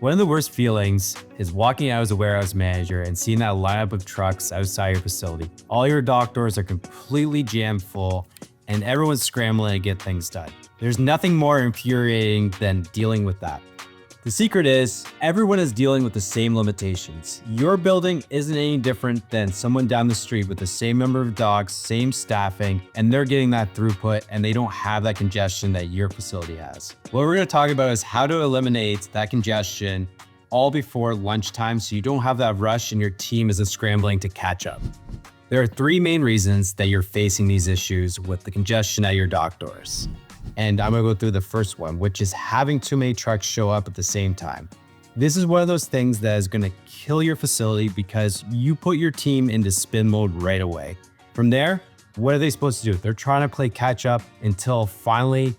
One of the worst feelings is walking out as a warehouse manager and seeing that lineup of trucks outside your facility. All your dock doors are completely jammed full and everyone's scrambling to get things done. There's nothing more infuriating than dealing with that. The secret is everyone is dealing with the same limitations. Your building isn't any different than someone down the street with the same number of docks, same staffing, and they're getting that throughput and they don't have that congestion that your facility has. What we're going to talk about is how to eliminate that congestion all before lunchtime so you don't have that rush and your team isn't scrambling to catch up. There are three main reasons that you're facing these issues with the congestion at your dock doors. And I'm gonna go through the first one, which is having too many trucks show up at the same time. This is one of those things that is gonna kill your facility because you put your team into spin mode right away. From there, what are they supposed to do? They're trying to play catch up until finally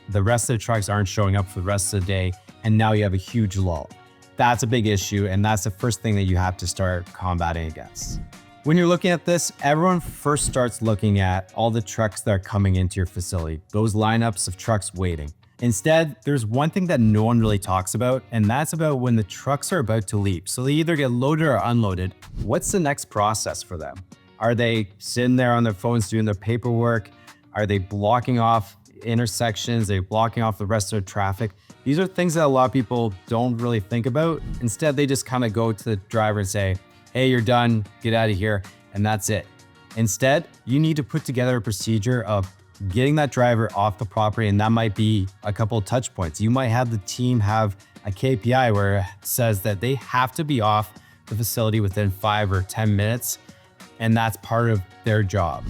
the rest of the trucks aren't showing up for the rest of the day. And now you have a huge lull. That's a big issue. And that's the first thing that you have to start combating against. When you're looking at this, everyone first starts looking at all the trucks that are coming into your facility, those lineups of trucks waiting. Instead, there's one thing that no one really talks about, and that's about when the trucks are about to leave. So they either get loaded or unloaded. What's the next process for them? Are they sitting there on their phones doing their paperwork? Are they blocking off intersections? Are they blocking off the rest of the traffic? These are things that a lot of people don't really think about. Instead, they just kind of go to the driver and say, hey, you're done, get out of here, and that's it. Instead, you need to put together a procedure of getting that driver off the property, and that might be a couple of touch points. You might have the team have a KPI where it says that they have to be off the facility within 5 or 10 minutes, and that's part of their job.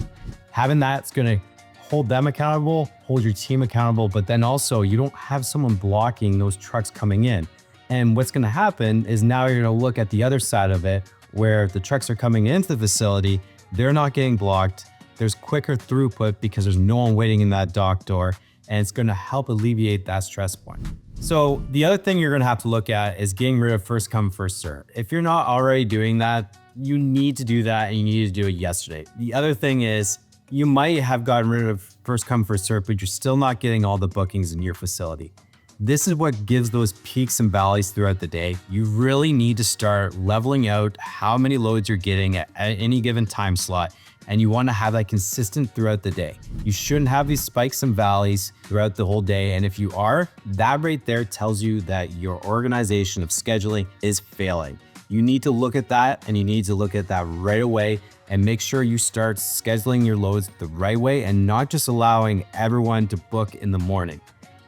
Having that's gonna hold them accountable, hold your team accountable, but then also you don't have someone blocking those trucks coming in. And what's gonna happen is now you're gonna look at the other side of it, where the trucks are coming into the facility, they're not getting blocked. There's quicker throughput because there's no one waiting in that dock door, and it's gonna help alleviate that stress point. So the other thing you're gonna have to look at is getting rid of first come, first serve. If you're not already doing that, you need to do that and you need to do it yesterday. The other thing is you might have gotten rid of first come, first serve, but you're still not getting all the bookings in your facility. This is what gives those peaks and valleys throughout the day. You really need to start leveling out how many loads you're getting at any given time slot, and you want to have that consistent throughout the day. You shouldn't have these spikes and valleys throughout the whole day, and if you are, that right there tells you that your organization of scheduling is failing. You need to look at that, and you need to look at that right away and make sure you start scheduling your loads the right way and not just allowing everyone to book in the morning.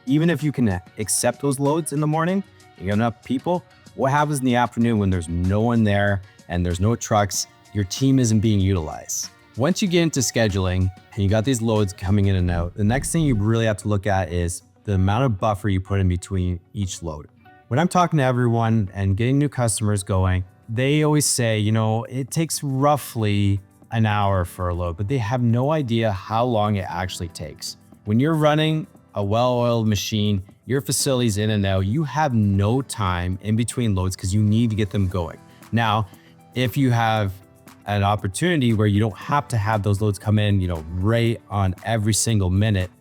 Even if you can accept those loads in the morning, you got enough people, what happens in the afternoon when there's no one there and there's no trucks, your team isn't being utilized. Once you get into scheduling and you got these loads coming in and out, the next thing you really have to look at is the amount of buffer you put in between each load. When I'm talking to everyone and getting new customers going, they always say, you know, it takes roughly an hour for a load, but they have no idea how long it actually takes. When you're running a well-oiled machine, your facility's in and out, you have no time in between loads because you need to get them going. Now, if you have an opportunity where you don't have to have those loads come in, right on every single minute,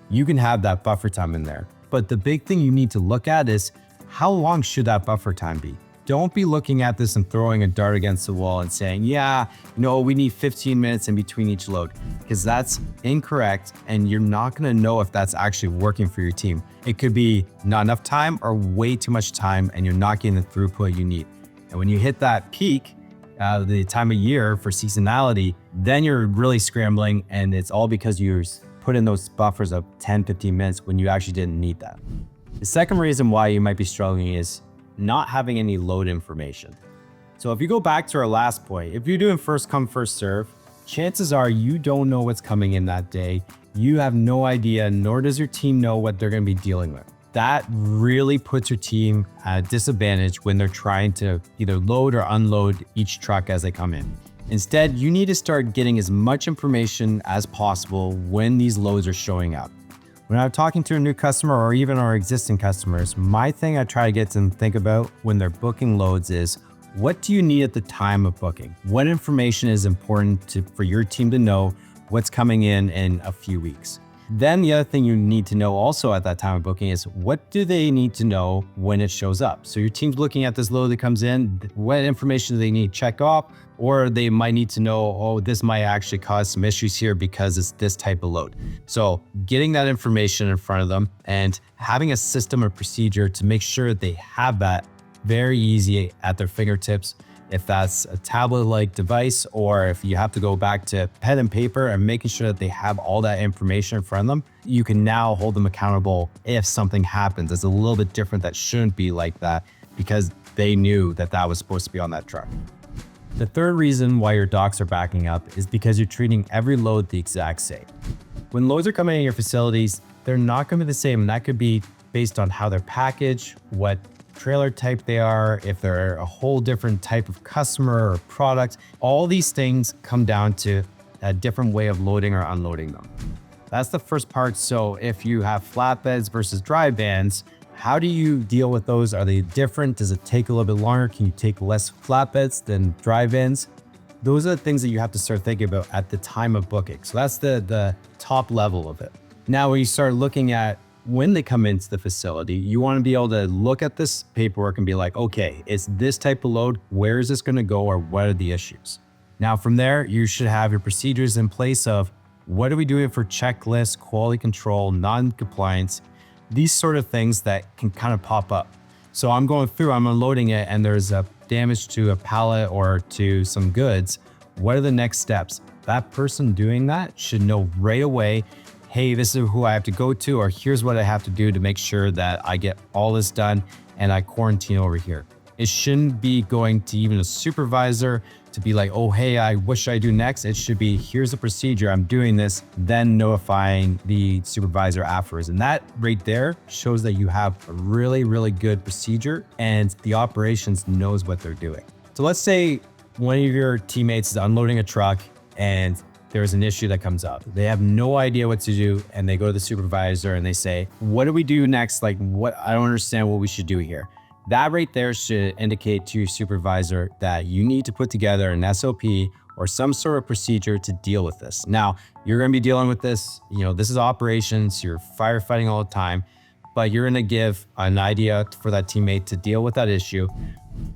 you can have that buffer time in there. But the big thing you need to look at is how long should that buffer time be? Don't be looking at this and throwing a dart against the wall and saying, we need 15 minutes in between each load, because that's incorrect and you're not gonna know if that's actually working for your team. It could be not enough time or way too much time and you're not getting the throughput you need. And when you hit that peak, the time of year for seasonality, then you're really scrambling and it's all because you put in those buffers of 10, 15 minutes when you actually didn't need that. The second reason why you might be struggling is not having any load information. So if you go back to our last point, if you're doing first come, first serve, chances are you don't know what's coming in that day. You have no idea, nor does your team know what they're gonna be dealing with. That really puts your team at a disadvantage when they're trying to either load or unload each truck as they come in. Instead, you need to start getting as much information as possible when these loads are showing up. When I'm talking to a new customer or even our existing customers, my thing I try to get them to think about when they're booking loads is, what do you need at the time of booking? What information is important for your team to know what's coming in a few weeks? Then the other thing you need to know also at that time of booking is what do they need to know when it shows up? So your team's looking at this load that comes in, what information do they need to check off, or they might need to know, oh, this might actually cause some issues here because it's this type of load. So getting that information in front of them and having a system or procedure to make sure they have that very easy at their fingertips. If that's a tablet-like device, or if you have to go back to pen and paper and making sure that they have all that information in front of them, you can now hold them accountable if something happens. It's a little bit different that shouldn't be like that because they knew that that was supposed to be on that truck. The third reason why your docks are backing up is because you're treating every load the exact same. When loads are coming in your facilities, they're not going to be the same, and that could be based on how they're packaged, what trailer type they are, if they're a whole different type of customer or product. All these things come down to a different way of loading or unloading them. That's the first part. So if you have flatbeds versus dry vans, how do you deal with those? Are they different? Does it take a little bit longer? Can you take less flatbeds than dry vans? Those are the things that you have to start thinking about at the time of booking. So that's the top level of it. Now, when you start looking at when they come into the facility, you want to be able to look at this paperwork and be like, okay, it's this type of load. Where is this going to go, or what are the issues? Now, from there, you should have your procedures in place of what are we doing for checklists, quality control, non-compliance, these sort of things that can kind of pop up. So I'm going through, I'm unloading it, and there's a damage to a pallet or to some goods. What are the next steps? That person doing that should know right away, hey, this is who I have to go to, or here's what I have to do to make sure that I get all this done and I quarantine over here. It shouldn't be going to even a supervisor to be like, oh, hey, what should I do next? It should be, here's the procedure, I'm doing this, then notifying the supervisor afterwards. And that right there shows that you have a really, really good procedure and the operations knows what they're doing. So let's say one of your teammates is unloading a truck and there's an issue that comes up. They have no idea what to do, and they go to the supervisor and they say, what do we do next? Like, what? I don't understand what we should do here. That right there should indicate to your supervisor that you need to put together an SOP or some sort of procedure to deal with this. Now, you're going to be dealing with this, this is operations, you're firefighting all the time, but you're going to give an idea for that teammate to deal with that issue.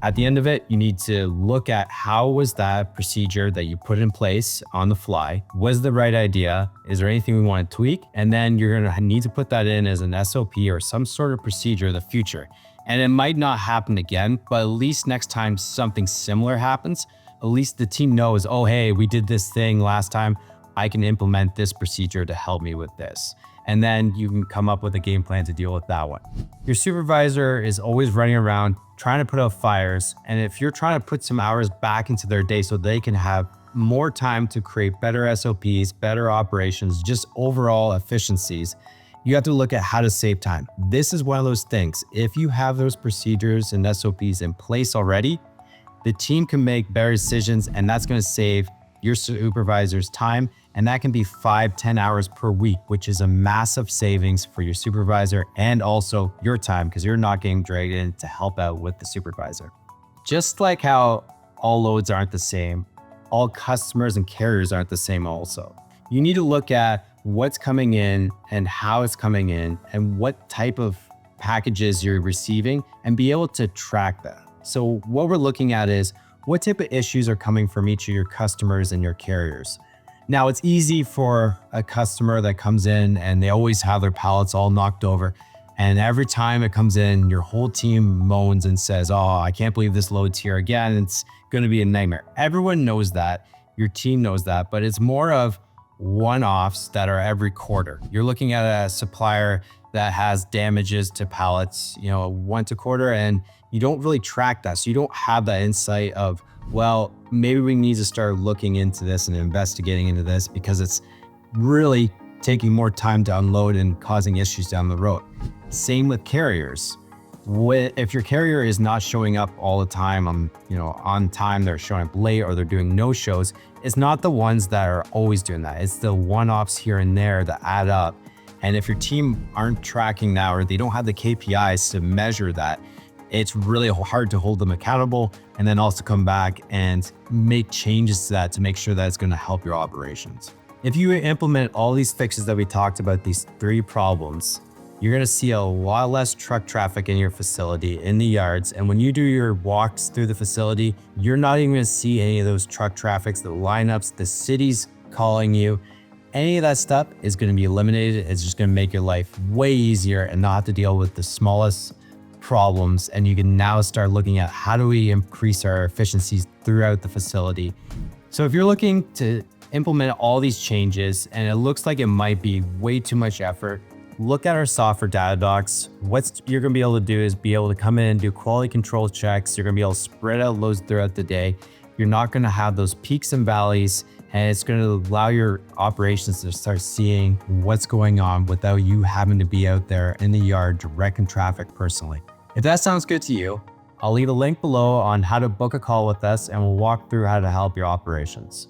At the end of it, you need to look at how was that procedure that you put in place on the fly? Was the right idea? Is there anything we want to tweak? And then you're going to need to put that in as an SOP or some sort of procedure in the future. And it might not happen again, but at least next time something similar happens, at least the team knows, oh, hey, we did this thing last time. I can implement this procedure to help me with this. And then you can come up with a game plan to deal with that one. Your supervisor is always running around trying to put out fires. And if you're trying to put some hours back into their day so they can have more time to create better SOPs, better operations, just overall efficiencies, you have to look at how to save time. This is one of those things. If you have those procedures and SOPs in place already, the team can make better decisions, and that's going to save your supervisor's time. And that can be 5-10 hours per week, which is a massive savings for your supervisor and also your time because you're not getting dragged in to help out with the supervisor. Just like how all loads aren't the same, all customers and carriers aren't the same also. You need to look at what's coming in and how it's coming in and what type of packages you're receiving and be able to track that. So what we're looking at is what type of issues are coming from each of your customers and your carriers. Now, it's easy for a customer that comes in and they always have their pallets all knocked over. And every time it comes in, your whole team moans and says, oh, I can't believe this load's here again. It's going to be a nightmare. Everyone knows that. Your team knows that, but it's more of one-offs that are every quarter. You're looking at a supplier that has damages to pallets, once a quarter, and you don't really track that. So you don't have that insight of, well, maybe we need to start looking into this and investigating into this because it's really taking more time to unload and causing issues down the road. Same with carriers. If your carrier is not showing up all the time, on time, they're showing up late or they're doing no shows, it's not the ones that are always doing that. It's the one-offs here and there that add up. And if your team aren't tracking that or they don't have the KPIs to measure that, it's really hard to hold them accountable and then also come back and make changes to that to make sure that it's going to help your operations. If you implement all these fixes that we talked about, these 3 problems, you're gonna see a lot less truck traffic in your facility, in the yards. And when you do your walks through the facility, you're not even gonna see any of those truck traffics, the lineups, the cities calling you. Any of that stuff is gonna be eliminated. It's just gonna make your life way easier and not have to deal with the smallest problems. And you can now start looking at how do we increase our efficiencies throughout the facility. So if you're looking to implement all these changes and it looks like it might be way too much effort, look at our software DataDocks. What you're gonna be able to do is be able to come in and do quality control checks. You're gonna be able to spread out loads throughout the day. You're not gonna have those peaks and valleys, and it's gonna allow your operations to start seeing what's going on without you having to be out there in the yard directing traffic personally. If that sounds good to you, I'll leave a link below on how to book a call with us and we'll walk through how to help your operations.